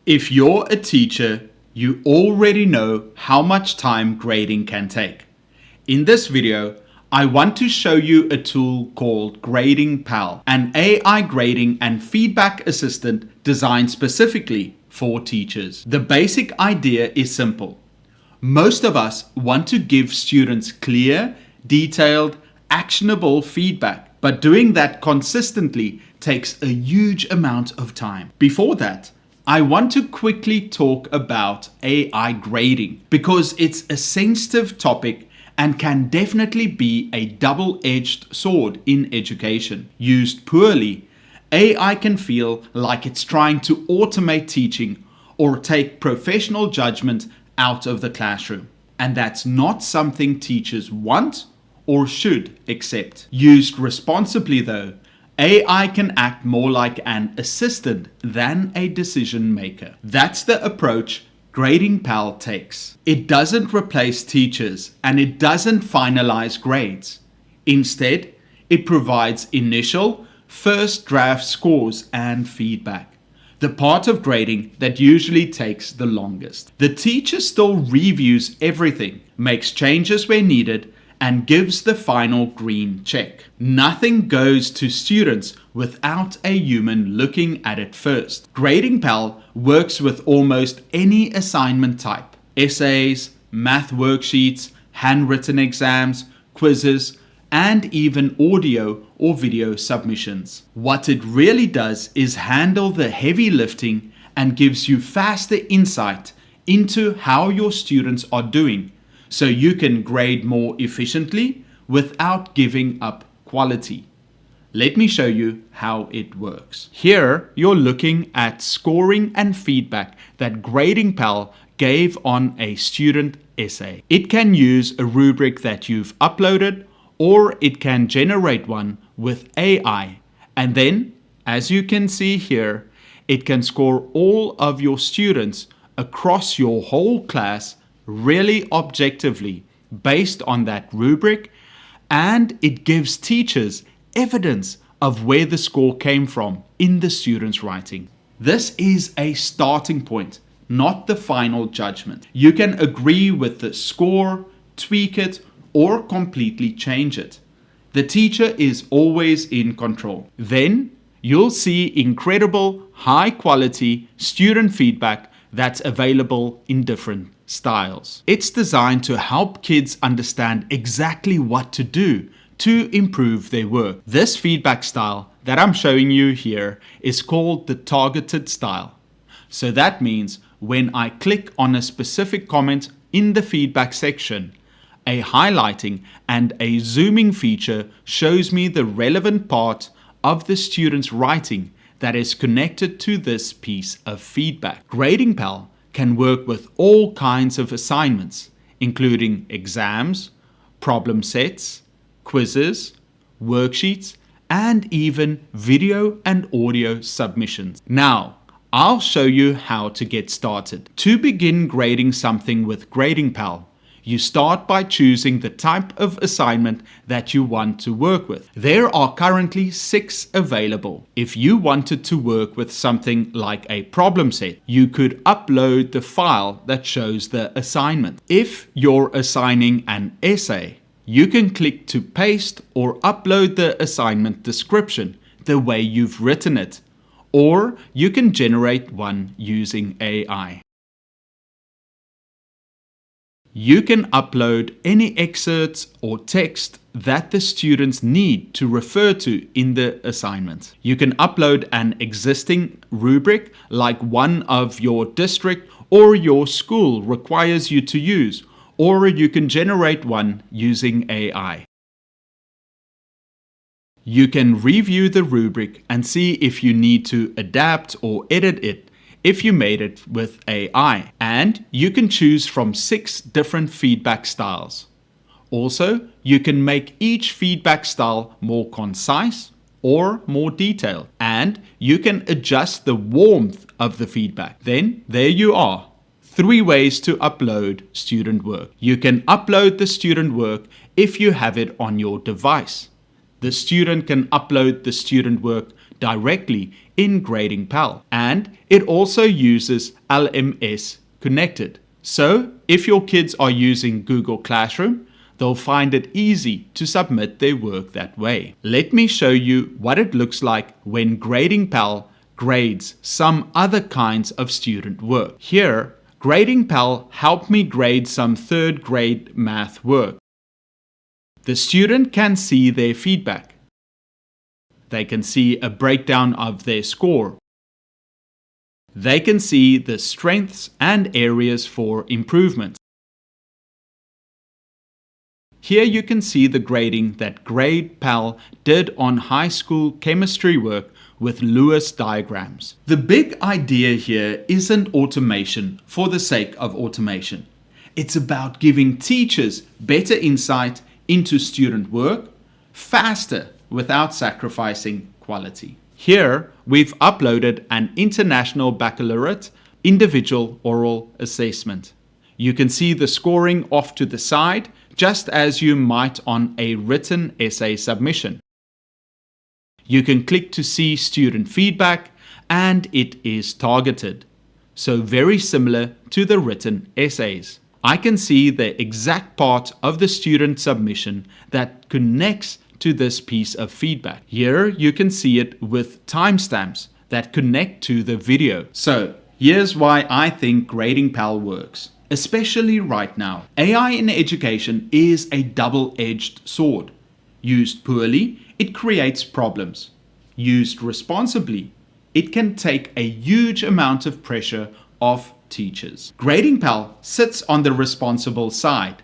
If you're a teacher, you already know how much time grading can take. In this video, I want to show you a tool called GradingPal, an AI grading and feedback assistant designed specifically for teachers. The basic idea is simple. Most of us want to give students clear, detailed, actionable feedback, but doing that consistently takes a huge amount of time. Before that, I want to quickly talk about AI grading because it's a sensitive topic and can definitely be a double-edged sword in education. Used poorly, AI can feel like it's trying to automate teaching or take professional judgment out of the classroom. And that's not something teachers want or should accept. Used responsibly though, AI can act more like an assistant than a decision maker. That's the approach GradingPal takes. It doesn't replace teachers and it doesn't finalize grades. Instead, it provides initial, first draft scores and feedback. The part of grading that usually takes the longest. The teacher still reviews everything, makes changes where needed, and gives the final green check. Nothing goes to students without a human looking at it first. GradingPal works with almost any assignment type: essays, math worksheets, handwritten exams, quizzes, and even audio or video submissions. What it really does is handle the heavy lifting and gives you faster insight into how your students are doing, so you can grade more efficiently without giving up quality. Let me show you how it works. Here, you're looking at scoring and feedback that GradingPal gave on a student essay. It can use a rubric that you've uploaded, or it can generate one with AI. And then, as you can see here, it can score all of your students across your whole class really objectively based on that rubric, and it gives teachers evidence of where the score came from in the student's writing. This is a starting point, not the final judgment. You can agree with the score, tweak it, or completely change it. The teacher is always in control. Then you'll see incredible, high quality student feedback that's available in different styles. It's designed to help kids understand exactly what to do to improve their work. This feedback style that I'm showing you here is called the targeted style. So that means when I click on a specific comment in the feedback section, a highlighting and a zooming feature shows me the relevant part of the student's writing that is connected to this piece of feedback. GradingPal can work with all kinds of assignments, including exams, problem sets, quizzes, worksheets, and even video and audio submissions. Now, I'll show you how to get started. To begin grading something with GradingPal, you start by choosing the type of assignment that you want to work with. There are currently 6 available. If you wanted to work with something like a problem set, you could upload the file that shows the assignment. If you're assigning an essay, you can click to paste or upload the assignment description the way you've written it, or you can generate one using AI. You can upload any excerpts or text that the students need to refer to in the assignment. You can upload an existing rubric like one of your district or your school requires you to use, or you can generate one using AI. You can review the rubric and see if you need to adapt or edit it if you made it with AI, and you can choose from 6 different feedback styles. Also, you can make each feedback style more concise or more detailed, and you can adjust the warmth of the feedback. Then, there you are. 3 ways to upload student work. You can upload the student work if you have it on your device. The student can upload the student work directly in GradingPal, and it also uses LMS connected. So if your kids are using Google Classroom, they'll find it easy to submit their work that way. Let me show you what it looks like when GradingPal grades some other kinds of student work. Here, GradingPal helped me grade some third grade math work. The student can see their feedback. They can see a breakdown of their score. They can see the strengths and areas for improvement. Here you can see the grading that GradingPal did on high school chemistry work with Lewis diagrams. The big idea here isn't automation for the sake of automation. It's about giving teachers better insight into student work faster without sacrificing quality. Here we've uploaded an International Baccalaureate individual oral assessment. You can see the scoring off to the side, just as you might on a written essay submission. You can click to see student feedback, and it is targeted. So very similar to the written essays. I can see the exact part of the student submission that connects to this piece of feedback. Here you can see it with timestamps that connect to the video. So here's why I think GradingPal works. Especially right now, AI in education is a double-edged sword. Used poorly, it creates problems. Used responsibly, it can take a huge amount of pressure off teachers. GradingPal sits on the responsible side.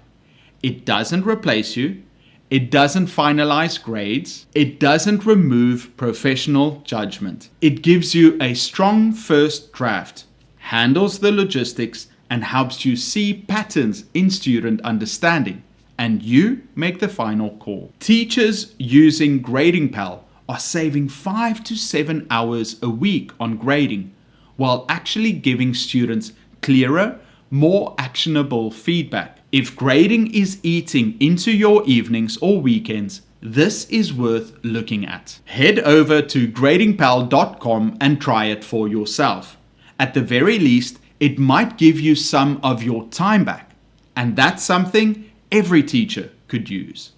It doesn't replace you. It doesn't finalize grades. It doesn't remove professional judgment. It gives you a strong first draft, handles the logistics, and helps you see patterns in student understanding, and you make the final call. Teachers using GradingPal are saving 5 to 7 hours a week on grading, while actually giving students clearer, more actionable feedback. If grading is eating into your evenings or weekends, this is worth looking at. Head over to gradingpal.com and try it for yourself. At the very least, it might give you some of your time back, and that's something every teacher could use.